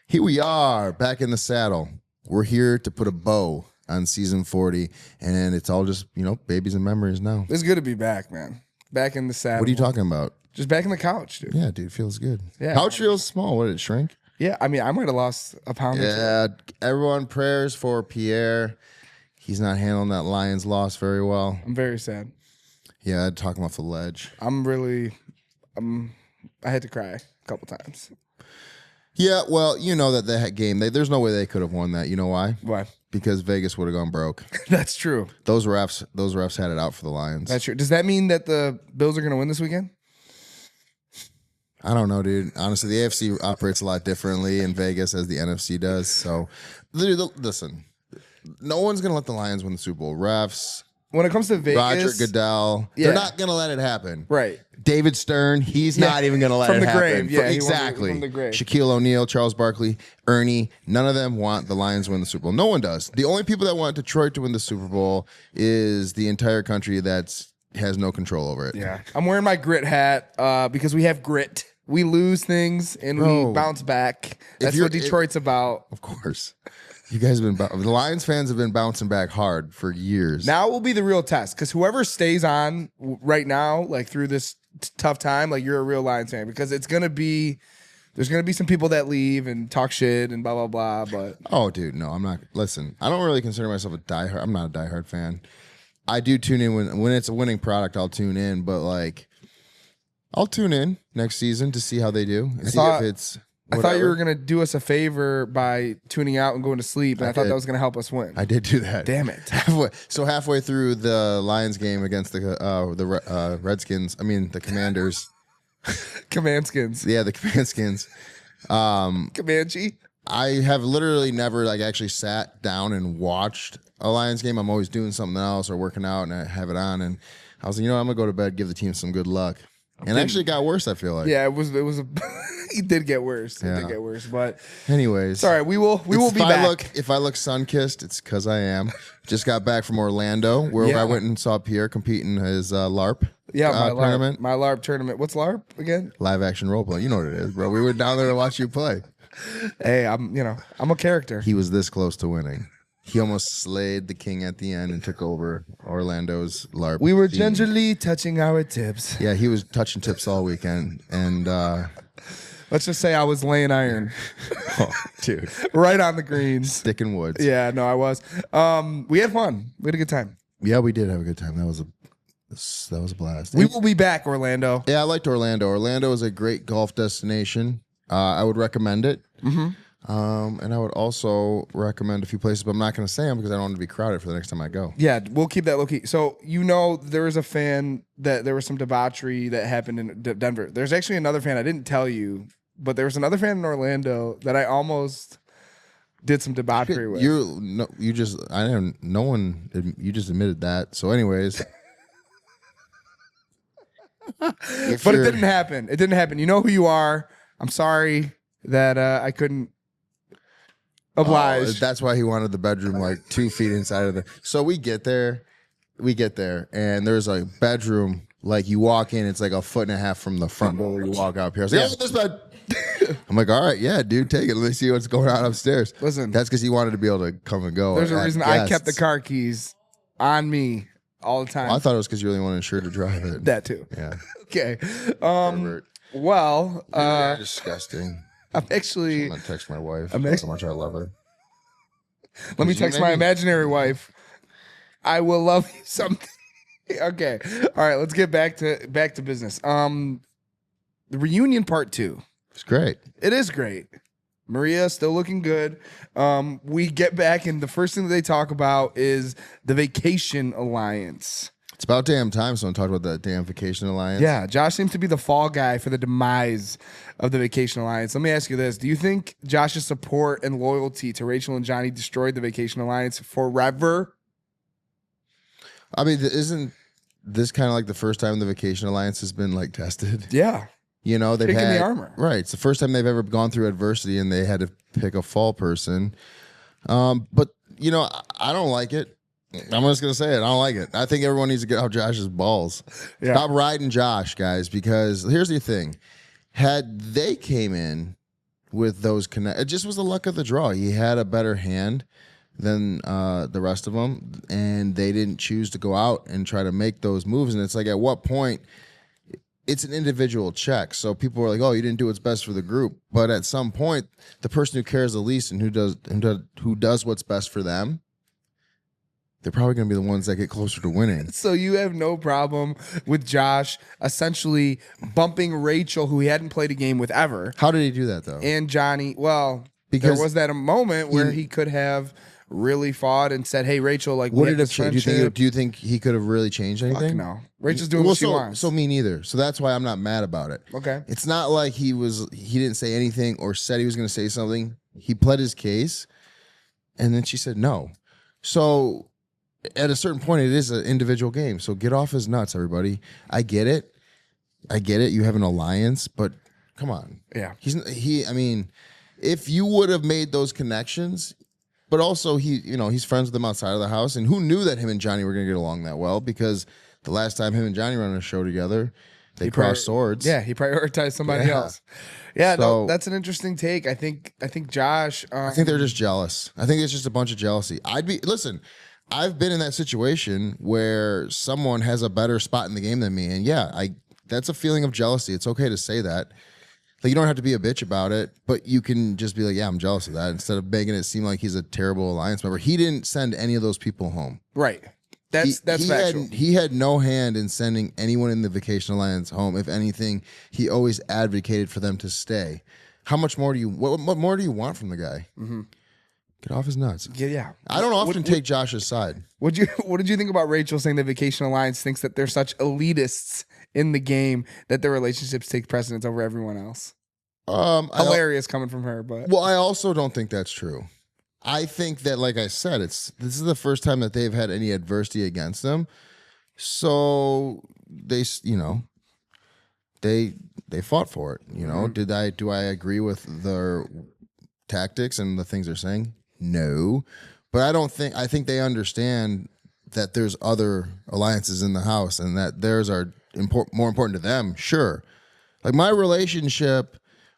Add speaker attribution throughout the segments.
Speaker 1: Here we are, back in the saddle. We're here to put a bow on season 40, and it's all just, babies and memories now.
Speaker 2: It's good to be back, man. Back in the saddle.
Speaker 1: What are you talking about?
Speaker 2: Just back in the couch, dude.
Speaker 1: Yeah, dude, feels good.
Speaker 2: Yeah.
Speaker 1: Couch feels small. What did it shrink?
Speaker 2: Yeah, I mean, I might have lost a pound or
Speaker 1: Yeah, everyone prayers for Pierre. He's not handling that Lions loss very well.
Speaker 2: two. I'm very sad.
Speaker 1: Yeah, I'd talk him off the ledge.
Speaker 2: I had to cry a couple times.
Speaker 1: Yeah, well, you know that game, there's no way they could have won that. You know why?
Speaker 2: Why?
Speaker 1: Because Vegas would have gone broke.
Speaker 2: That's true.
Speaker 1: Those refs had it out for the Lions.
Speaker 2: That's true. Does that mean that the Bills are going to win this weekend?
Speaker 1: I don't know, dude. Honestly, the AFC operates a lot differently in Vegas as the NFC does. So, listen, no one's going to let the Lions win the Super Bowl. Refs,
Speaker 2: When it comes to Vegas,
Speaker 1: Roger Goodell, they're not going to let it happen.
Speaker 2: Right.
Speaker 1: David Stern, he's not even going to let it happen.
Speaker 2: Grave. Yeah,
Speaker 1: exactly.
Speaker 2: From the grave.
Speaker 1: Shaquille O'Neal, Charles Barkley, Ernie, none of them want the Lions to win the Super Bowl. No one does. The only people that want Detroit to win the Super Bowl is the entire country that has no control over it.
Speaker 2: Yeah. I'm wearing my grit hat because we have grit. We lose things and we bounce back. That's what Detroit's about.
Speaker 1: Of course. You guys have been the Lions fans have been bouncing back hard for years.
Speaker 2: Now will be the real test because whoever stays on right now, like through this tough time, like you're a real Lions fan because there's gonna be some people that leave and talk shit and blah blah blah. But
Speaker 1: dude, no, I'm not. Listen, I don't really consider myself a diehard. I'm not a diehard fan. I do tune in when it's a winning product. I'll tune in, but I'll tune in next season to see how they do. If it's. Whatever.
Speaker 2: I thought you were going to do us a favor by tuning out and going to sleep, and I thought that was going to help us win.
Speaker 1: I did do that.
Speaker 2: Damn it.
Speaker 1: Halfway through the Lions game against the Redskins, the Commanders.
Speaker 2: Commandskins.
Speaker 1: Yeah, the Commandskins.
Speaker 2: Comanche.
Speaker 1: I have literally never actually sat down and watched a Lions game. I'm always doing something else or working out, and I have it on, and I was like, I'm going to go to bed, give the team some good luck. And it actually got worse, I feel like.
Speaker 2: Yeah, it was it did get worse. It did get worse. But
Speaker 1: anyways.
Speaker 2: Sorry, we will be back.
Speaker 1: If I look sun-kissed, it's because I am. Just got back from Orlando, where I went and saw Pierre compete in his LARP tournament.
Speaker 2: My LARP tournament. What's LARP again?
Speaker 1: Live action role play. You know what it is, bro. We went down there to watch you play.
Speaker 2: Hey, I'm a character.
Speaker 1: He was this close to winning. He almost slayed the king at the end and took over Orlando's LARP.
Speaker 2: We were gingerly touching our tips.
Speaker 1: Yeah, he was touching tips all weekend. And
Speaker 2: let's just say I was laying iron.
Speaker 1: Oh, dude.
Speaker 2: Right on the greens.
Speaker 1: Sticking woods.
Speaker 2: Yeah, no, I was. We had fun. We had a good time.
Speaker 1: Yeah, we did have a good time. That was a blast.
Speaker 2: We will be back, Orlando.
Speaker 1: Yeah, I liked Orlando. Orlando is a great golf destination. I would recommend it.
Speaker 2: Mm-hmm.
Speaker 1: And I would also recommend a few places, but I'm not going to say them because I don't want to be crowded for the next time I go.
Speaker 2: Yeah, we'll keep that low key. So there was a fan that there was some debauchery that happened in Denver. There's actually another fan I didn't tell you, but there was another fan in Orlando that I almost did some debauchery with.
Speaker 1: You just admitted that. So, anyways.
Speaker 2: But it didn't happen. It didn't happen. You know who you are. I'm sorry that I couldn't oblige.
Speaker 1: That's why he wanted the bedroom 2 feet inside of the. So we get there, and there's a bedroom. You walk in, it's 1.5 feet from the front door where you walk up here. I was like, this bed. I'm like, all right, yeah, dude, take it. Let me see what's going on upstairs.
Speaker 2: Listen,
Speaker 1: that's because he wanted to be able to come and go.
Speaker 2: There's a reason I kept the car keys on me all the time.
Speaker 1: Well, I thought it was because you're the only one insured to drive it.
Speaker 2: That too.
Speaker 1: Yeah.
Speaker 2: Okay. Well,
Speaker 1: you're disgusting.
Speaker 2: I'm gonna
Speaker 1: text my wife. How much I love her.
Speaker 2: Let me text my imaginary wife. I will love you something. Okay. All right. Let's get back to business. The reunion part 2.
Speaker 1: It's great.
Speaker 2: It is great. Maria still looking good. We get back, and the first thing that they talk about is the Vacation Alliance.
Speaker 1: It's about damn time someone talked about that damn Vacation Alliance.
Speaker 2: Yeah, Josh seems to be the fall guy for the demise of the Vacation Alliance. Let me ask you this. Do you think Josh's support and loyalty to Rachel and Johnny destroyed the Vacation Alliance forever?
Speaker 1: Isn't this kind of the first time the Vacation Alliance has been tested?
Speaker 2: Yeah.
Speaker 1: They've
Speaker 2: Picking
Speaker 1: had
Speaker 2: the armor.
Speaker 1: Right. It's the first time they've ever gone through adversity and they had to pick a fall person. But I don't like it. I'm just going to say it. I don't like it. I think everyone needs to get out Josh's balls. Yeah. Stop riding Josh, guys, because here's the thing. Had they came in with those connect. It just was the luck of the draw. He had a better hand than the rest of them, and they didn't choose to go out and try to make those moves. And it's like, at what point? It's an individual check. So people were like, "Oh, you didn't do what's best for the group." But at some point, the person who cares the least and who does what's best for them, they're probably going to be the ones that get closer to winning.
Speaker 2: So you have no problem with Josh essentially bumping Rachel, who he hadn't played a game with ever,
Speaker 1: How did he do that though?
Speaker 2: and Johnny. Well,
Speaker 1: Because
Speaker 2: there was that a moment where he could have really fought and said, "Hey, Rachel, like,
Speaker 1: What
Speaker 2: we
Speaker 1: did
Speaker 2: have
Speaker 1: it
Speaker 2: this
Speaker 1: change?
Speaker 2: friendship."
Speaker 1: Do you think he could have really changed
Speaker 2: Fuck
Speaker 1: anything?
Speaker 2: no. Rachel's doing what she wants.
Speaker 1: So me neither. So that's why I'm not mad about it.
Speaker 2: Okay.
Speaker 1: It's not like he didn't say anything or said he was going to say something. He pled his case, and then she said no. So at a certain point, it is an individual game. So get off his nuts, everybody. I get it. You have an alliance, but come on.
Speaker 2: Yeah.
Speaker 1: I mean, if you would have made those connections, but also he's friends with them outside of the house, and who knew that him and Johnny were going to get along that well? Because the last time him and Johnny were on a show together, they crossed swords.
Speaker 2: Yeah, he prioritized somebody else. Yeah, no, that's an interesting take. I think Josh.
Speaker 1: I think they're just jealous. I think it's just a bunch of jealousy. Listen, I've been in that situation where someone has a better spot in the game than me, and that's a feeling of jealousy. It's okay to say that. Like, you don't have to be a bitch about it, but you can just be like, yeah, I'm jealous of that, instead of making it seem like he's a terrible alliance member. He didn't send any of those people home.
Speaker 2: Right. That's factual.
Speaker 1: He had no hand in sending anyone in the Vacation Alliance home. If anything, he always advocated for them to stay. How much more do you? What more do you want from the guy? Mm-hmm. Get off his nuts.
Speaker 2: Yeah.
Speaker 1: I don't often take Josh's side.
Speaker 2: What did you think about Rachel saying the Vacation Alliance thinks that they're such elitists in the game that their relationships take precedence over everyone else? Hilarious coming from her, but
Speaker 1: I also don't think that's true. I think that, like I said, this is the first time that they've had any adversity against them. So they fought for it. Do I agree with their tactics and the things they're saying? No, but I think they understand that there's other alliances in the house and that theirs are more important to them. Sure, like my relationship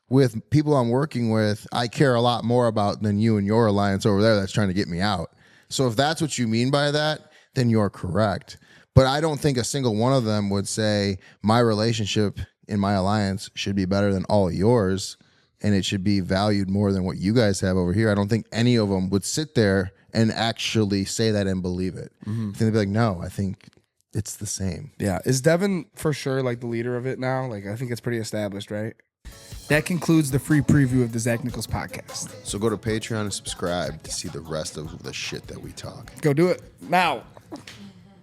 Speaker 1: with people I'm working with, I care a lot more about than you and your alliance over there that's trying to get me out. So if that's what you mean by that, then you're correct. But I don't think a single one of them would say my relationship in my alliance should be better than all of yours, and it should be valued more than what you guys have over here. I don't think any of them would sit there and actually say that and believe it. Mm-hmm. I think they'd be like, no, I think it's the same.
Speaker 2: Yeah. Is Devin for sure like the leader of it now? Like, I think it's pretty established, right? That concludes the free preview of the Zach Nichols podcast.
Speaker 1: So go to Patreon and subscribe to see the rest of the shit that we talk.
Speaker 2: Go do it now.